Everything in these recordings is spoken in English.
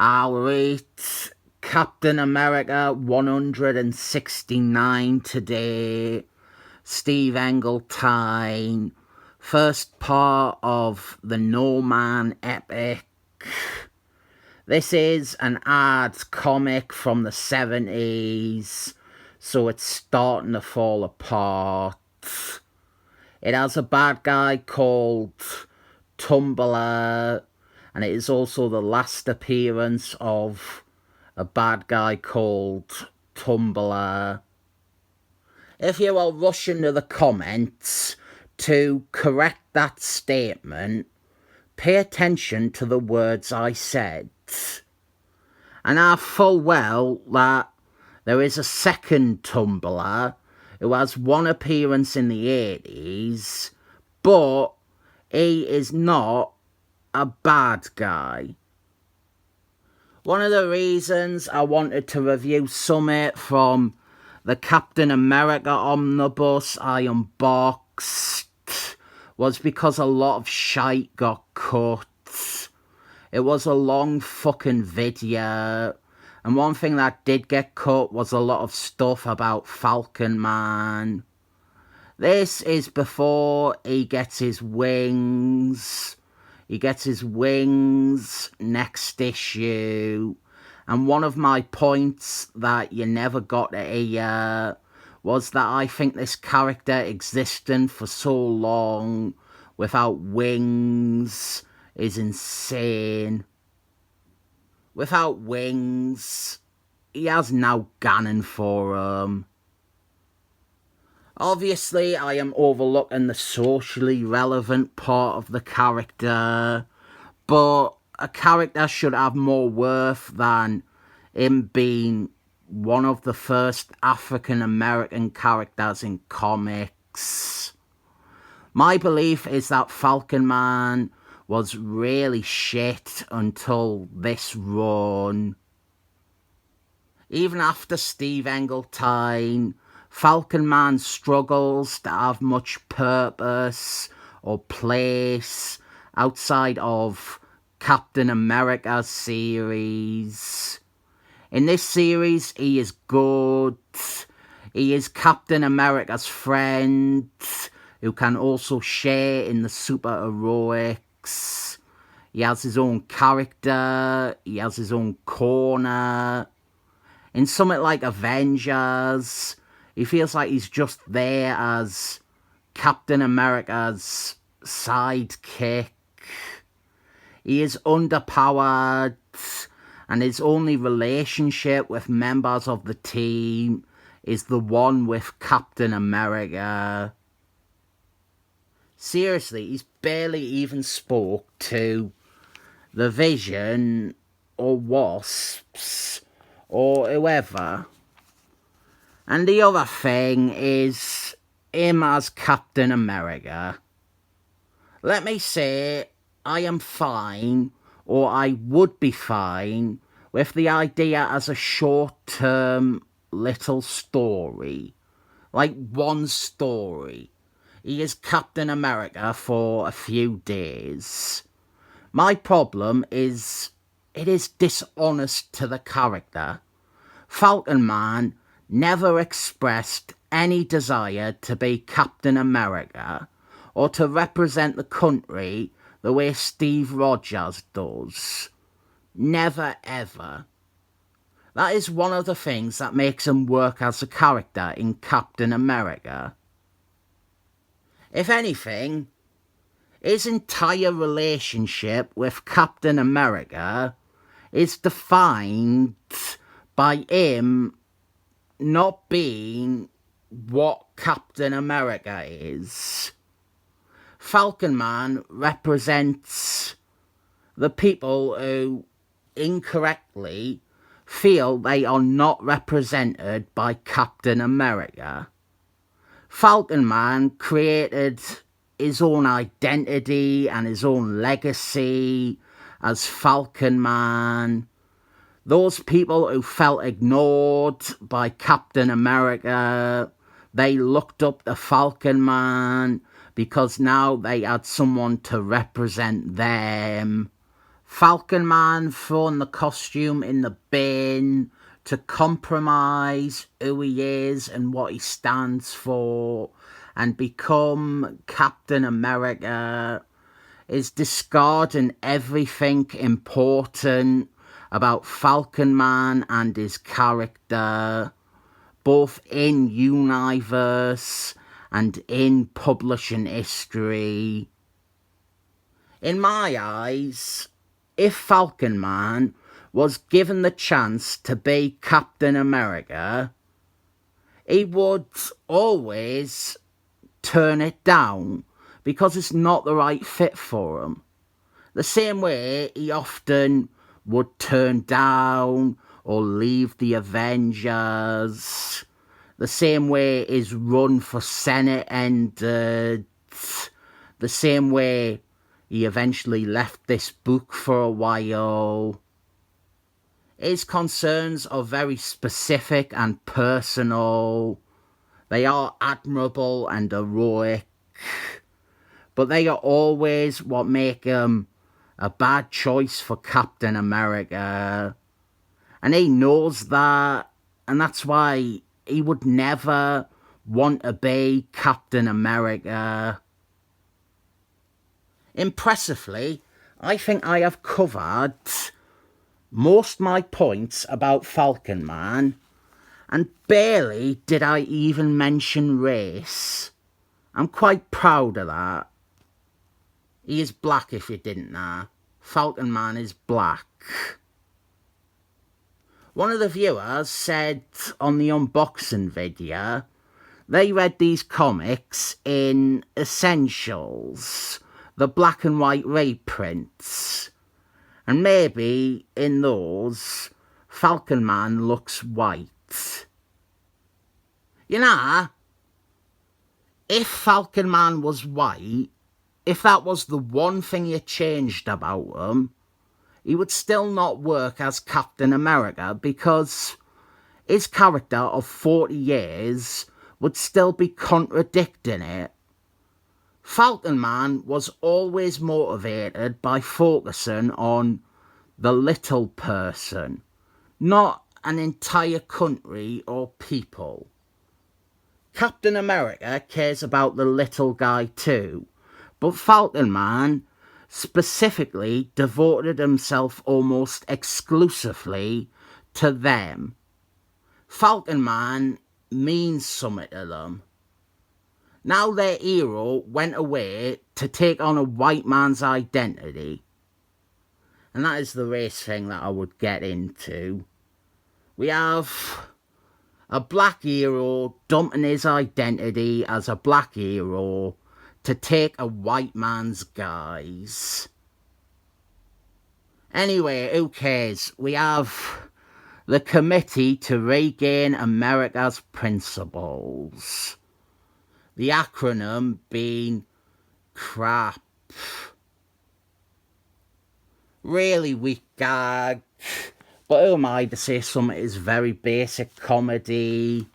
I'll rate Captain America 169 today. Steve Englehart, first part of the Nomad epic. This is an ad comic from the 70s, so it's starting to fall apart. It has a bad guy called Tumbler, and it is also the last appearance of a bad guy called Tumbler. If you are rushing to the comments to correct that statement, pay attention to the words I said. And I full well that there is a second Tumbler who has one appearance in the 80s, but he is not a bad guy. One of the reasons I wanted to review Summit from the Captain America omnibus I unboxed was because a lot of shite got cut. It was a long fucking video, and one thing that did get cut was a lot of stuff about Falcon Man. This is before he gets his wings. He gets his wings next issue. And one of my points that you never got to hear was that I think this character existing for so long without wings is insane. Without wings, he has now Ganon for him. Obviously, I am overlooking the socially relevant part of the character, but a character should have more worth than him being one of the first African American characters in comics. My belief is that Falcon Man was really shit until this run. Even after Steve Englehart, Falcon Man struggles to have much purpose or place outside of Captain America's series. In this series, he is good. He is Captain America's friend who can also share in the superheroics. He has his own character. He has his own corner. In something like Avengers, he feels like he's just there as Captain America's sidekick. He is underpowered, and his only relationship with members of the team is the one with Captain America. Seriously, he's barely even spoke to the Vision or Wasps or whoever. And the other thing is him as Captain America. Let me say, I am fine, or I would be fine, with the idea as a short-term little story. Like one story. He is Captain America for a few days. My problem is, it is dishonest to the character. Falcon Man never expressed any desire to be Captain America or to represent the country the way Steve Rogers does. Never ever. That is one of the things that makes him work as a character in Captain America. If anything, his entire relationship with Captain America is defined by him not being what Captain America is. Falcon Man represents the people who incorrectly feel they are not represented by Captain America. Falcon Man created his own identity and his own legacy as Falcon Man. Those people who felt ignored by Captain America, they looked up to Falcon Man because now they had someone to represent them. Falcon Man throwing the costume in the bin to compromise who he is and what he stands for and become Captain America is discarding everything important about Falcon Man and his character, both in universe and in publishing history. In my eyes, if Falcon Man was given the chance to be Captain America, he would always turn it down because it's not the right fit for him. The same way he often would turn down or leave the Avengers. The same way his run for Senate ended. The same way he eventually left this book for a while. His concerns are very specific and personal. They are admirable and heroic, but they are always what make him a bad choice for Captain America. And he knows that, and that's why he would never want to be Captain America. Impressively, I think I have covered most my points about Falcon Man, and barely did I even mention race. I'm quite proud of that. He is black, if you didn't know. Falcon Man is black. One of the viewers said on the unboxing video they read these comics in Essentials, the black and white reprints, and maybe in those Falcon Man looks white. You know, if Falcon Man was white, if that was the one thing you changed about him, he would still not work as Captain America because his character of 40 years would still be contradicting it. Falcon Man was always motivated by focusing on the little person, not an entire country or people. Captain America cares about the little guy too, but Falcon Man specifically devoted himself almost exclusively to them. Falcon Man means something to them. Now their hero went away to take on a white man's identity. And that is the race thing that I would get into. We have a black hero dumping his identity as a black hero to take a white man's guise. Anyway, who cares? We have the Committee to Regain America's Principles. The acronym being CRAP. Really weak gag, but who am I to say something is very basic comedy?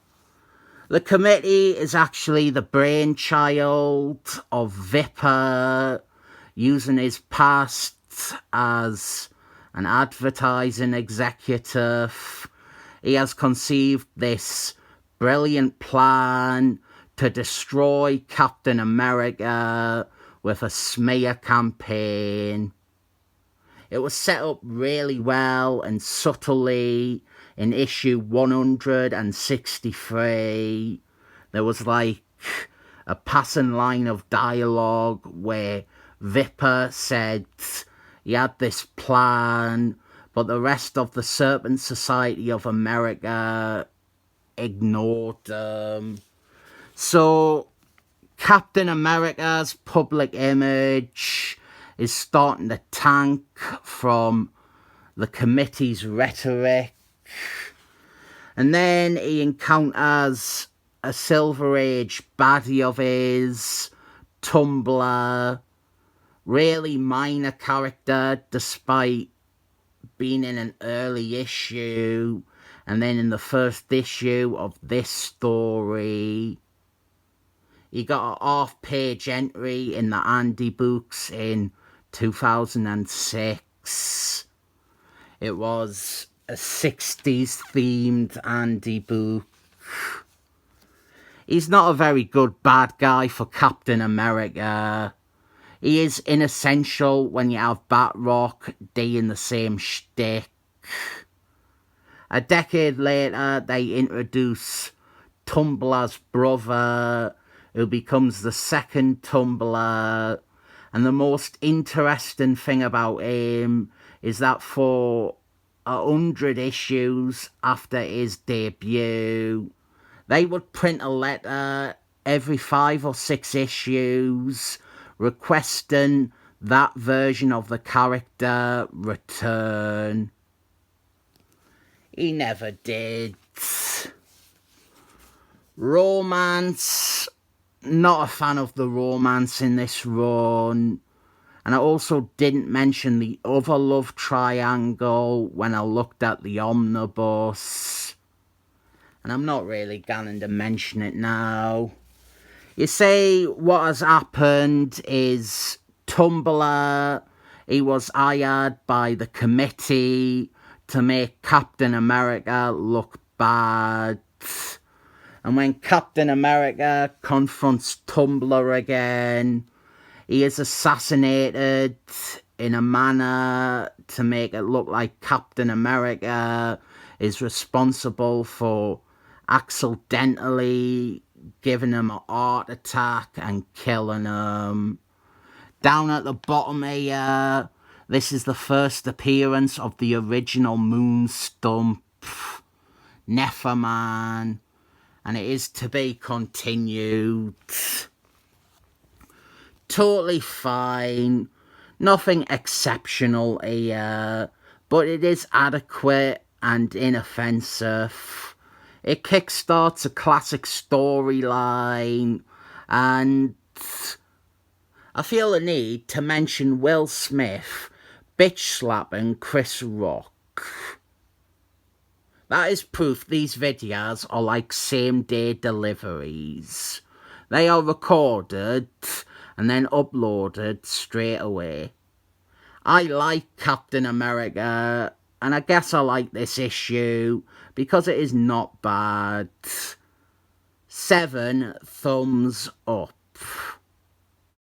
The committee is actually the brainchild of Vipper, using his past as an advertising executive. He has conceived this brilliant plan to destroy Captain America with a smear campaign. It was set up really well and subtly in issue 163. There was like a passing line of dialogue where Vipper said he had this plan, but the rest of the Serpent Society of America ignored them. So Captain America's public image is starting to tank from the committee's rhetoric. And then he encounters a Silver Age baddie of his, Tumblr. Really minor character despite being in an early issue. And then in the first issue of this story, he got a half-page entry in the Andy books in 2006. It was a 60s themed Andy book. He's not a very good bad guy for Captain America. He is inessential when you have Batroc doing the same shtick. A decade later, they introduce Tumblr's brother, who becomes the second Tumbler. And the most interesting thing about him is that for 100 issues after his debut, they would print a letter every 5 or 6 issues requesting that version of the character return. He never did. Romance. Not a fan of the romance in this run. And I also didn't mention the other love triangle when I looked at the omnibus. And I'm not really going to mention it now. You see, what has happened is Tumblr, he was hired by the committee to make Captain America look bad. And when Captain America confronts Tumblr again, he is assassinated in a manner to make it look like Captain America is responsible for accidentally giving him a heart attack and killing him. Down at the bottom here, this is the first appearance of the original Moonstump, Neferman, and it is to be continued. Totally fine, nothing exceptional here, but it is adequate and inoffensive. It kickstarts a classic storyline, and I feel the need to mention Will Smith bitch-slapping Chris Rock. That is proof these videos are like same-day deliveries. They are recorded and then uploaded straight away. I like Captain America, and I guess I like this issue because it is not bad. 7 thumbs up.